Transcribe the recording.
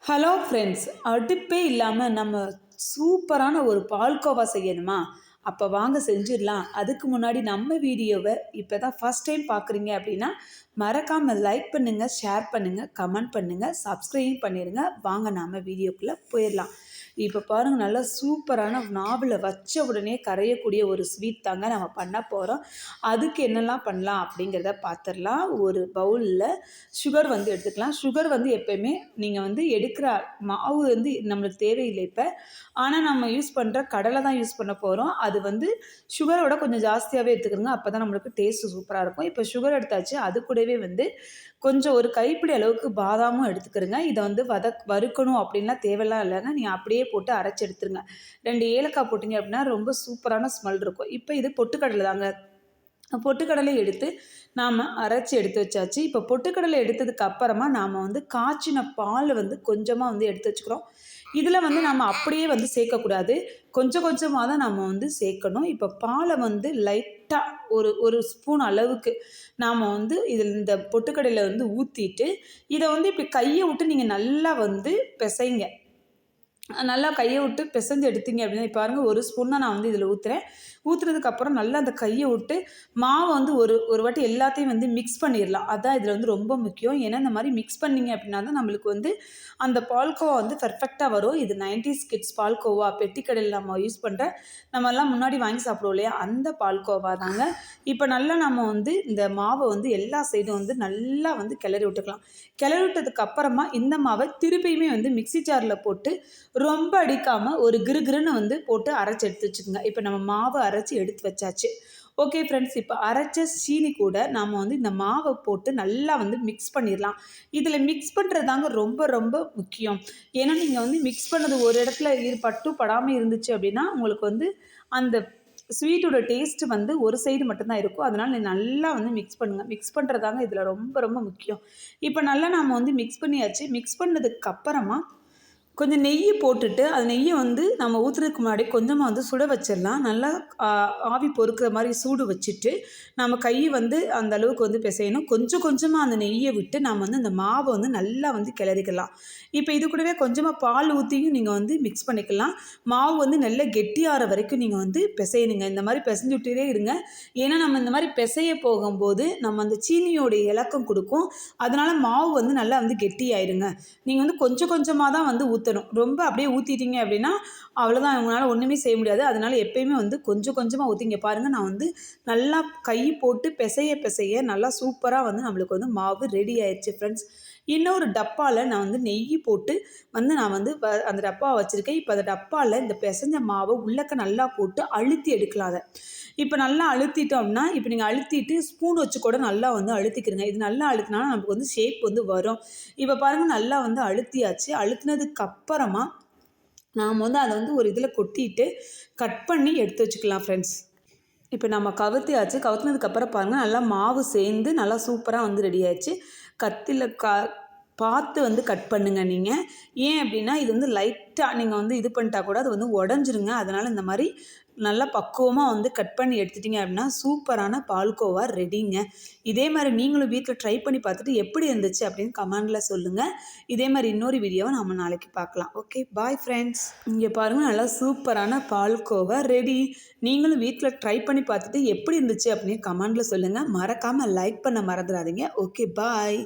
Hello friends, அடுப்பே இல்லாமல் நம்ம சூப்பரான ஒரு பால்கோவா செய்யணுமா? அப்போ வாங்க செஞ்சிடலாம். அதுக்கு முன்னாடி நம்ம வீடியோவை இப்போ தான் ஃபஸ்ட் டைம் பார்க்குறீங்க அப்படின்னா மறக்காமல் லைக் பண்ணுங்கள், ஷேர் பண்ணுங்கள், கமெண்ட் பண்ணுங்கள், சப்ஸ்கிரைப் பண்ணிடுங்க. வாங்க நாம் வீடியோக்குள்ளே போயிடலாம். இப்போ பாருங்கள், நல்லா சூப்பரான நாவில் வச்ச உடனே கரையக்கூடிய ஒரு ஸ்வீட் தாங்க நம்ம பண்ண போகிறோம். அதுக்கு என்னெல்லாம் பண்ணலாம் அப்படிங்கிறத பார்த்துடலாம். ஒரு பவுலில் சுகர் எடுத்துக்கலாம். சுகர் எப்போயுமே நீங்கள் எடுக்கிற மாவு நம்மளுக்கு தேவையில்லை இப்போ. ஆனால் நம்ம யூஸ் பண்ணுற கடலை தான் யூஸ் பண்ண போகிறோம். அது சுகரோட கொஞ்சம் ஜாஸ்தியாகவே எடுத்துக்கிறோங்க. அப்போ தான் நம்மளுக்கு டேஸ்ட்டு சூப்பராக இருக்கும். இப்போ சுகர் எடுத்தாச்சு. அது கூடவே கொஞ்சம் ஒரு கைப்பிடி அளவுக்கு பாதாமும் எடுத்துக்கிறங்க. இதை வறுக்கணும் அப்படின்லாம் தேவையெல்லாம் இல்லைங்க. நீங்கள் அப்படியே போட்டு அரைச்சி எடுத்துருங்க. 2 ஏலக்காய் போட்டிங்க அப்படின்னா ரொம்ப சூப்பரான ஸ்மெல் இருக்கும். இப்போ இது பொட்டுக்கடலை தாங்க. பொட்டுக்கடலை எடுத்து நாம் அரைச்சி எடுத்து வச்சாச்சு. இப்போ பொட்டுக்கடலை எடுத்ததுக்கு அப்புறமா நாம் காய்ச்சின பால் கொஞ்சமாக எடுத்து வச்சுக்கிறோம். இதில் நம்ம அப்படியே சேர்க்கக்கூடாது. கொஞ்சம் கொஞ்சமாக தான் நம்ம சேர்க்கணும். இப்போ பாலை லைட்டாக ஒரு ஸ்பூன் அளவுக்கு நாம் இதில் இந்த பொட்டுக்கடலையில் ஊற்றிட்டு இதை இப்படி கையை விட்டு நீங்கள் நல்லா பிசைங்க. நல்லா கையை விட்டு பிசைஞ்சு எடுத்தீங்க அப்படின்னா பாருங்கள், ஒரு ஸ்பூன் தான் நான் இதில் ஊற்றுறேன். ஊற்றுனதுக்கப்புறம் நல்லா அந்த கையை விட்டு மாவு ஒரு வாட்டி எல்லாத்தையும் மிக்ஸ் பண்ணிடலாம். அதான் இதில் ரொம்ப முக்கியம். ஏன்னா இந்த மாதிரி மிக்ஸ் பண்ணிங்க அப்படின்னா தான் நம்மளுக்கு அந்த பால்கோவா பெர்ஃபெக்டாக வரும். இது 90s கிட்ஸ் பால்கோவா, பெட்டிக்கடையில் நம்ம யூஸ் பண்ணுற நம்மெல்லாம் முன்னாடி வாங்கி சாப்பிடுவோம் இல்லையா, அந்த பால்கோவா தாங்க. இப்போ நல்லா நம்ம இந்த மாவை எல்லா சைடும் நல்லா கிளறி விட்டுக்கலாம். கிளறி விட்டதுக்கு அப்புறமா இந்த மாவை திருப்பியுமே மிக்ஸி ஜாரில் போட்டு ரொம்ப அடிக்காமல் ஒரு கிருகிருன்னு போட்டு அரைச்சி எடுத்து வச்சுக்கோங்க. இப்போ நம்ம மாவை அரைச்சி எடுத்து வச்சாச்சு. ஓகே ஃப்ரெண்ட்ஸ், இப்போ அரைச்ச சீனி கூட நாம் இந்த மாவை போட்டு நல்லா மிக்ஸ் பண்ணிடலாம். இதில் மிக்ஸ் பண்ணுறது தாங்க ரொம்ப ரொம்ப முக்கியம். ஏன்னா நீங்கள் மிக்ஸ் பண்ணது ஒரு இடத்துல படாமல் இருந்துச்சு அப்படின்னா உங்களுக்கு அந்த ஸ்வீட்டோட டேஸ்ட்டு ஒரு சைடு மட்டும்தான் இருக்கும். அதனால் நீங்கள் நல்லா மிக்ஸ் பண்ணுங்கள். மிக்ஸ் பண்ணுறதாங்க இதில் ரொம்ப ரொம்ப முக்கியம். இப்போ நல்லா நாம் மிக்ஸ் பண்ணியாச்சு. மிக்ஸ் பண்ணதுக்கு அப்புறமா கொஞ்சம் நெய் போட்டுட்டு அது நெய்யை நம்ம ஊற்றுறதுக்கு முன்னாடி கொஞ்சமாக சுட வச்சிடலாம். நல்லா ஆவி பொறுக்கிற மாதிரி சூடு வச்சுட்டு நம்ம கையை அந்த அளவுக்கு பிசையணும். கொஞ்சம் கொஞ்சமாக அந்த நெய்யை விட்டு நாம் அந்த மாவை நல்லா கிளறிக்கலாம். இப்போ இது கூடவே கொஞ்சமாக பால் ஊற்றியும் நீங்கள் மிக்ஸ் பண்ணிக்கலாம். மாவு நல்லா கெட்டியாகிற வரைக்கும் நீங்கள் பிசையணுங்க. இந்த மாதிரி பிசைஞ்சு விட்டுட்டே இருங்க. ஏன்னா நம்ம இந்த மாதிரி பிசைய போகும்போது நம்ம அந்த சீனியோடைய இலக்கம் கொடுக்கும். அதனால் மாவு நல்லா கெட்டியாயிருங்க. நீங்கள் கொஞ்சம் கொஞ்சமாக தான் ஊற்றணும். ரொம்ப அப்படியே ஊற்றிட்டீங்க அப்படின்னா அவ்வளோதான், உங்களால் ஒன்றுமே செய்ய முடியாது. அதனால் எப்பயுமே கொஞ்சம் கொஞ்சமாக ஊற்றிங்க. பாருங்கள், நான் நல்லா கை போட்டு பிசைய நல்லா சூப்பராக நம்மளுக்கு மாவு ரெடி ஆயிடுச்சு ஃப்ரெண்ட்ஸ். இன்னொரு டப்பாவில் நான் நெய் போட்டு நான் அந்த டப்பாவை வச்சுருக்கேன். இப்போ அந்த டப்பாவில் இந்த பிசைஞ்ச மாவை உள்ளக்க நல்லா போட்டு அழுத்தி எடுக்கலாம். அதை இப்போ நல்லா அழுத்திட்டோம்னா, இப்போ நீங்கள் அழுத்திட்டு ஸ்பூன் வச்சு கூட நல்லா அழுத்திக்கிறங்க. இது நல்லா அழுத்தினா நமக்கு ஷேப் வரும். இப்போ பாருங்கள், நல்லா அழுத்தியாச்சு. அழுத்தினதுக்கு அப்புறமா நாம் அதை ஒரு இதில் கொட்டிட்டு கட் பண்ணி எடுத்து வச்சுக்கலாம் ஃப்ரெண்ட்ஸ். இப்போ நம்ம கவுத்தியாச்சு. கவுத்துனதுக்கப்புறம் பாருங்கள், நல்லா மாவு சேர்ந்து நல்லா சூப்பராக ரெடி ஆயிடுச்சு. கத்தியில் பார்த்து கட் பண்ணுங்கள் நீங்கள். ஏன் அப்படின்னா இது லைட்டாக நீங்கள் இது பண்ணிட்டா கூட அது உடஞ்சிருங்க. அதனால் இந்த மாதிரி நல்லா பக்குவமாக கட் பண்ணி எடுத்துட்டிங்க அப்படின்னா சூப்பரான பால்கோவா ரெடிங்க. இதே மாதிரி நீங்களும் வீட்டில் ட்ரை பண்ணி பார்த்துட்டு எப்படி இருந்துச்சு அப்படின்னு கமெண்டில் சொல்லுங்கள். இதே மாதிரி இன்னொரு வீடியோவை நம்ம நாளைக்கு பார்க்கலாம். Okay, bye friends. இங்கே பாருங்கள், நல்லா சூப்பரான பால்கோவா ரெடி. நீங்களும் வீட்டில் ட்ரை பண்ணி பார்த்துட்டு எப்படி இருந்துச்சு அப்படின்னு கமெண்டில் சொல்லுங்கள். மறக்காமல் லைக் பண்ண மறந்துடாதீங்க. ஓகே, பாய்.